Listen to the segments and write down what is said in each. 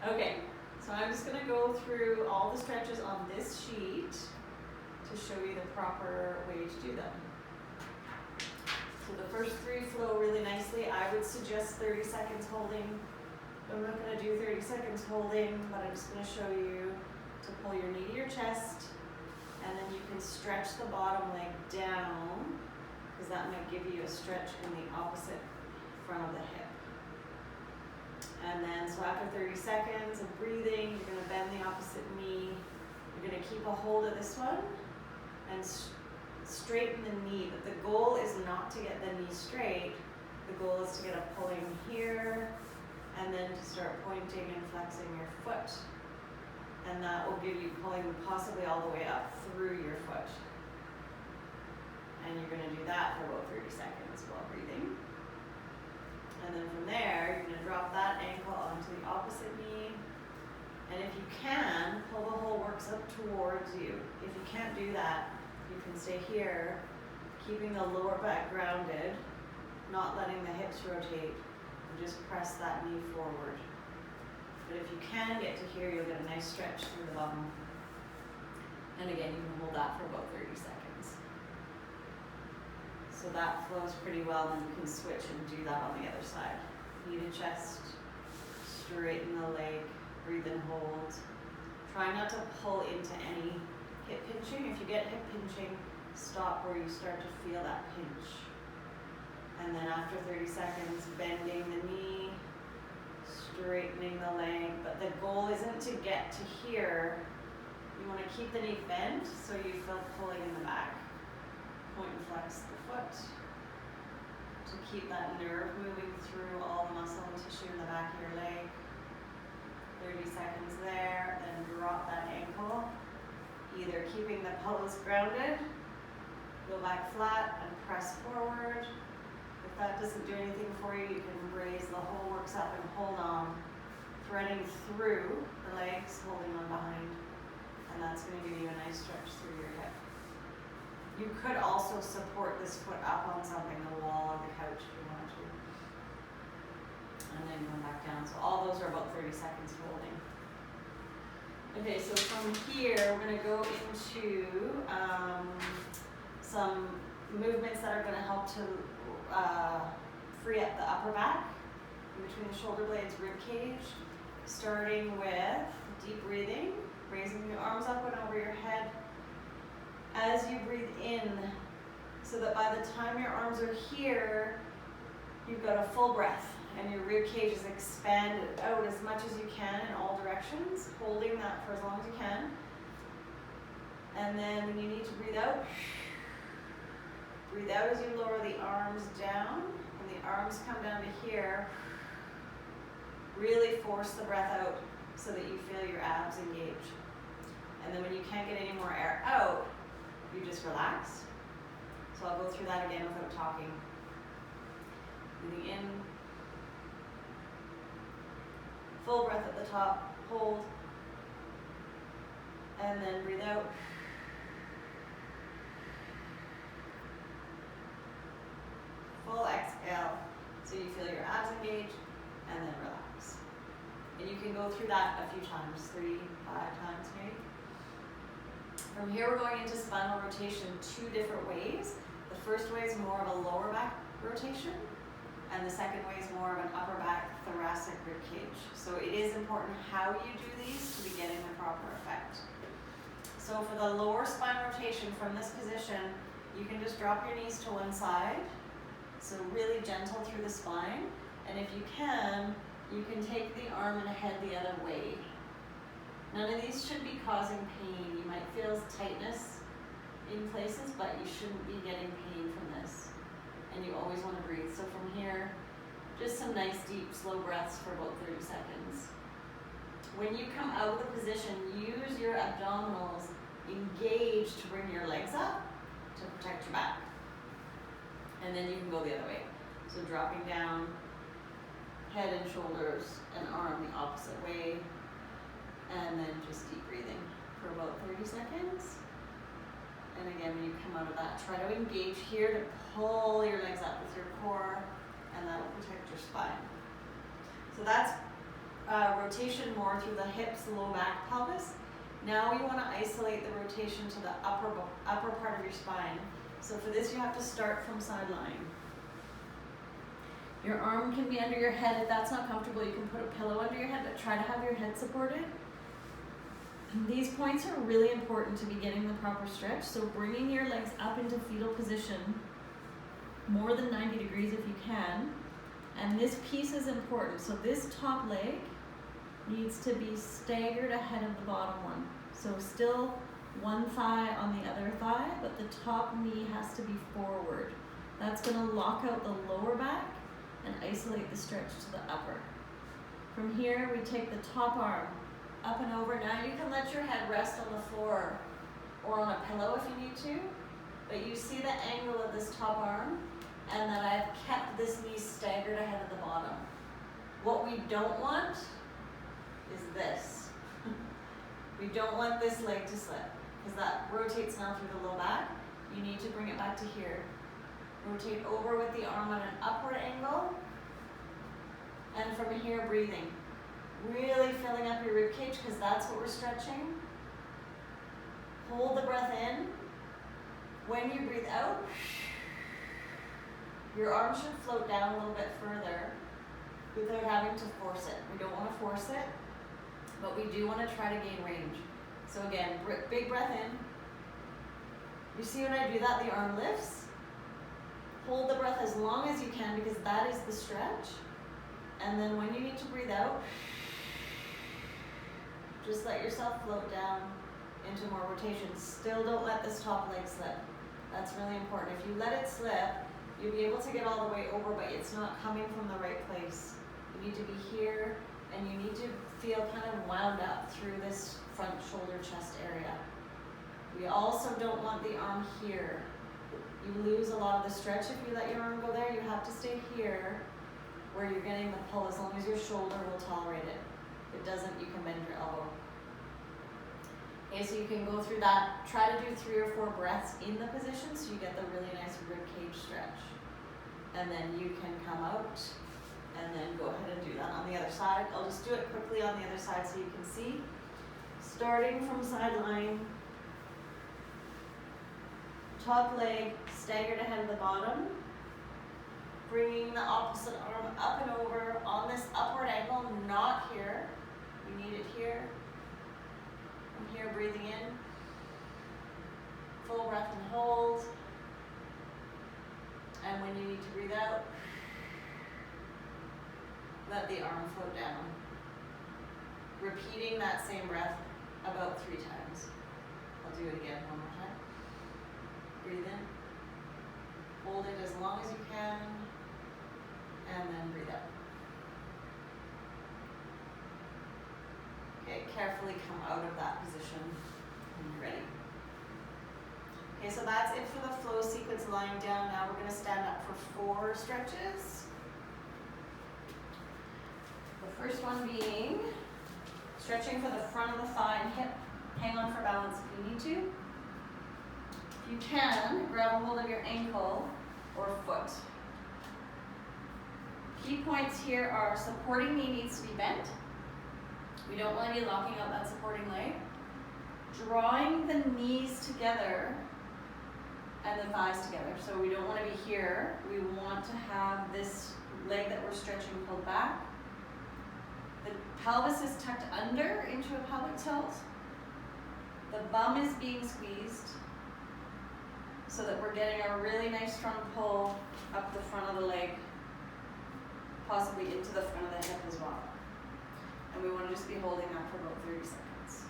Okay, so I'm just gonna go through all the stretches on this sheet to show you the proper way to do them. So the first three flow really nicely. I would suggest 30 seconds holding. I'm not gonna do 30 seconds holding, but I'm just gonna show you to pull your knee to your chest, and then you can stretch the bottom leg down, because that might give you a stretch in the opposite front of the hip. And then, so after 30 seconds of breathing, you're gonna bend the opposite knee. You're gonna keep a hold of this one and straighten the knee. But the goal is not to get the knee straight. The goal is to get a pulling here, and then to start pointing and flexing your foot. And that will give you pulling possibly all the way up through your foot. And you're gonna do that for about 30 seconds while breathing. And then from there, you're gonna drop that ankle onto the opposite knee. And if you can, pull the whole works up towards you. If you can't do that, you can stay here, keeping the lower back grounded, not letting the hips rotate, and just press that knee forward. But if you can get to here, you'll get a nice stretch through the bottom. And again, you can hold that for about 30 seconds. So that flows pretty well, and then you can switch and do that on the other side. Knee to chest, straighten the leg, breathe and hold. Try not to pull into any hip pinching. If you get hip pinching, stop where you start to feel that pinch. And then after 30 seconds, bending the knee, straightening the leg. But the goal isn't to get to here. You want to keep the knee bent so you feel pulling in the back. Point and flex the foot to keep that nerve moving through all the muscle and tissue in the back of your leg. 30 seconds there, then drop that ankle. Either keeping the pelvis grounded, go back flat and press forward. If that doesn't do anything for you, you can raise the whole works up and hold on, threading through the legs, holding on behind. And that's going to give you a nice stretch through your hip. You could also support this foot up on something, the wall or the couch if you want to. And then going back down. So all those are about 30 seconds holding. Okay, so from here, we're going to go into some movements that are going to help to free up the upper back, in between the shoulder blades, rib cage, starting with deep breathing, raising your arms up and over your head as you breathe in, so that by the time your arms are here, you've got a full breath and your rib cage is expanded out as much as you can in all directions, holding that for as long as you can. And then when you need to breathe out as you lower the arms down. When the arms come down to here, really force the breath out so that you feel your abs engage. And then when you can't get any more air out, you just relax. So I'll go through that again without talking. Breathing in. Full breath at the top, hold. And then breathe out. Full exhale, so you feel your abs engaged, and then relax. And you can go through that a few times, 3, 5 times maybe. From here, we're going into spinal rotation 2 different ways. The first way is more of a lower back rotation, and the second way is more of an upper back thoracic rib cage. So it is important how you do these to be getting the proper effect. So for the lower spine rotation from this position, you can just drop your knees to one side. So really gentle through the spine. And if you can take the arm and head the other way. None of these should be causing pain. You might feel tightness in places, but you shouldn't be getting pain from this. And you always want to breathe. So from here, just some nice deep slow breaths for about 30 seconds. When you come out of the position, use your abdominals, engage to bring your legs up to protect your back. And then you can go the other way. So dropping down, head and shoulders and arm the opposite way. And then just deep breathing for about 30 seconds. And again, when you come out of that, try to engage here to pull your legs up with your core, and that will protect your spine. So that's rotation more through the hips, low back, pelvis. Now we want to isolate the rotation to the upper part of your spine. So for this, you have to start from side lying. Your arm can be under your head. If that's not comfortable, you can put a pillow under your head, but try to have your head supported. These points are really important to be getting the proper stretch. So bringing your legs up into fetal position, more than 90 degrees if you can. And this piece is important. So this top leg needs to be staggered ahead of the bottom one. So still one thigh on the other thigh, but the top knee has to be forward. That's going to lock out the lower back and isolate the stretch to the upper. From here, we take the top arm up and over. Now you can let your head rest on the floor or on a pillow if you need to, but you see the angle of this top arm and that I've kept this knee staggered ahead of the bottom. What we don't want is this. We don't want this leg to slip because that rotates now through the low back. You need to bring it back to here. Rotate over with the arm on an upward angle. And from here, breathing. Really filling up your rib cage because that's what we're stretching. Hold the breath in. When you breathe out, your arm should float down a little bit further without having to force it. We don't want to force it, but we do want to try to gain range. So again, big breath in. You see when I do that, the arm lifts. Hold the breath as long as you can because that is the stretch. And then when you need to breathe out, just let yourself float down into more rotation. Still don't let this top leg slip. That's really important. If you let it slip, you'll be able to get all the way over, but it's not coming from the right place. You need to be here, and you need to feel kind of wound up through this front shoulder chest area. We also don't want the arm here. You lose a lot of the stretch if you let your arm go there. You have to stay here where you're getting the pull as long as your shoulder will tolerate it. If it doesn't, you can bend your elbow. Okay, so you can go through that. Try to do 3 or 4 breaths in the position so you get the really nice rib cage stretch. And then you can come out and then go ahead and do that on the other side. I'll just do it quickly on the other side so you can see. Starting from side lying, top leg staggered ahead of the bottom, bringing the opposite arm up and over on this upward angle, not here. We need it here. From here, breathing in. Full breath and hold. And when you need to breathe out, let the arm float down. Repeating that same breath about 3 times. I'll do it again one more time. Breathe in. Hold it as long as you can. And then breathe out. Okay, carefully come out of that position when you're ready. Okay, so that's it for the flow sequence lying down. Now we're going to stand up for 4 stretches. The first one being stretching for the front of the thigh and hip. Hang on for balance if you need to. If you can, grab a hold of your ankle or foot. Key points here are supporting knee needs to be bent. We don't want to be locking out that supporting leg. Drawing the knees together and the thighs together. So we don't want to be here. We want to have this leg that we're stretching pulled back. The pelvis is tucked under into a pelvic tilt. The bum is being squeezed so that we're getting a really nice strong pull up the front of the leg, possibly into the front of the hip as well. And we want to just be holding that for about 30 seconds.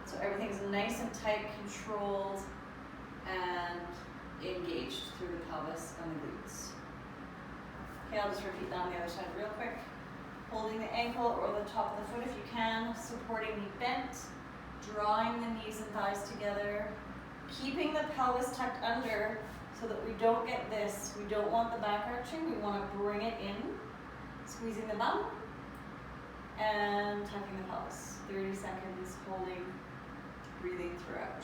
So everything's nice and tight, controlled, and engaged through the pelvis and the glutes. Okay, I'll just repeat that on the other side real quick. Holding the ankle or the top of the foot if you can, supporting knee bent, drawing the knees and thighs together, keeping the pelvis tucked under so that we don't get this. We don't want the back arching, we want to bring it in, squeezing the bum, and tucking the pelvis. 30 seconds, holding, breathing throughout.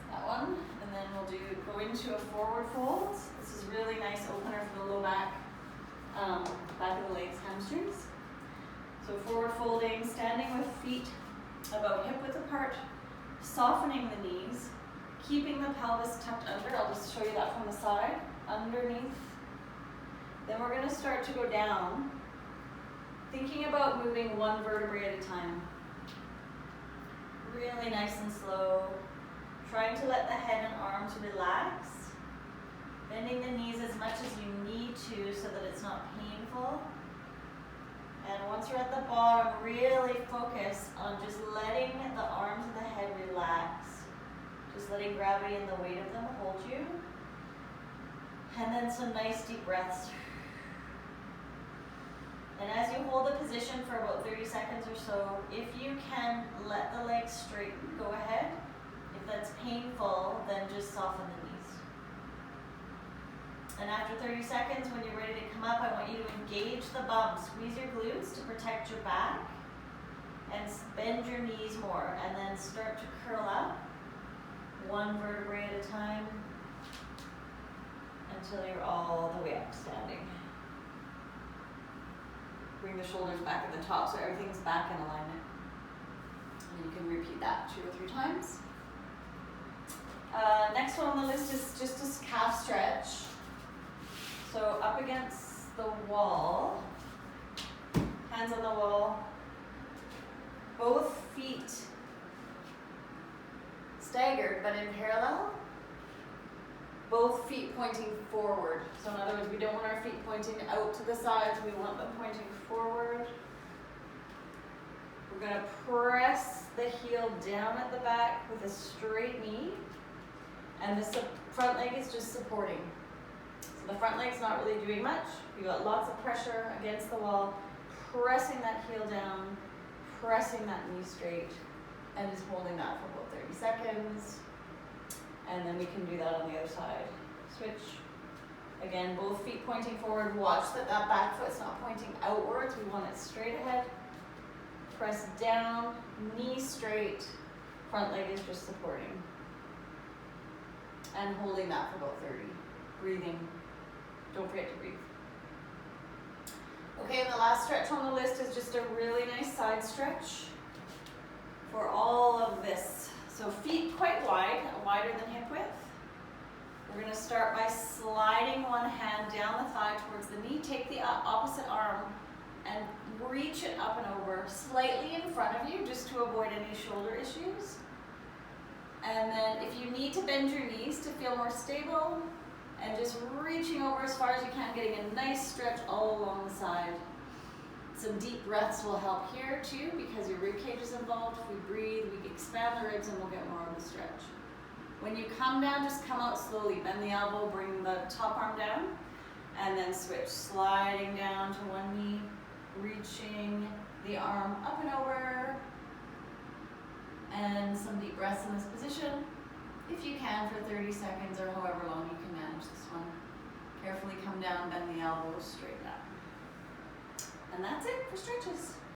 That one, and then we'll go into a forward fold. This is really nice opener for the low back, back of the legs, hamstrings. standing with feet about hip width apart, softening the knees, keeping the pelvis tucked under. I'll just show you that from the side, underneath. Then we're gonna start to go down, thinking about moving one vertebrae at a time. Really nice and slow, trying to let the head and arms relax, bending the knees as much as you need to so that it's not painful. And once you're at the bottom, really focus on just letting the arms and the head relax. Just letting gravity and the weight of them hold you. And then some nice deep breaths. And as you hold the position for about 30 seconds or so, if you can let the legs straighten, go ahead. If that's painful, then just soften the knees. And after 30 seconds, when you're ready to come up, I want you to engage the bum. Squeeze your glutes to protect your back. And bend your knees more. And then start to curl up. One vertebrae at a time. Until you're all the way up standing. Bring the shoulders back at the top so everything's back in alignment. And you can repeat that 2 or 3 times. Next one on the list is just a calf stretch. So up against the wall, hands on the wall, both feet staggered but in parallel, both feet pointing forward. So in other words, we don't want our feet pointing out to the sides, we want them pointing forward. We're going to press the heel down at the back with a straight knee, and the front leg is just supporting. So the front leg's not really doing much. You got lots of pressure against the wall, pressing that heel down, pressing that knee straight, and just holding that for about 30 seconds. And then we can do that on the other side. Switch. Again, both feet pointing forward. Watch that back foot's not pointing outwards. We want it straight ahead. Press down, knee straight. Front leg is just supporting. And holding that for about 30. Breathing. Don't forget to breathe. Okay, and the last stretch on the list is just a really nice side stretch for all of this. So feet quite wide, wider than hip width. We're going to start by sliding one hand down the thigh towards the knee. Take the opposite arm and reach it up and over, slightly in front of you, just to avoid any shoulder issues. And then if you need to bend your knees to feel more stable, and just reaching over as far as you can, getting a nice stretch all along the side. Some deep breaths will help here too, because your rib cage is involved. If we breathe, we expand the ribs and we'll get more of a stretch. When you come down, just come out slowly. Bend the elbow, bring the top arm down, and then switch. Sliding down to one knee, reaching the arm up and over, and some deep breaths in this position. If you can, for 30 seconds or however long you can manage this one. Carefully come down, bend the elbows, straighten up. And that's it for stretches.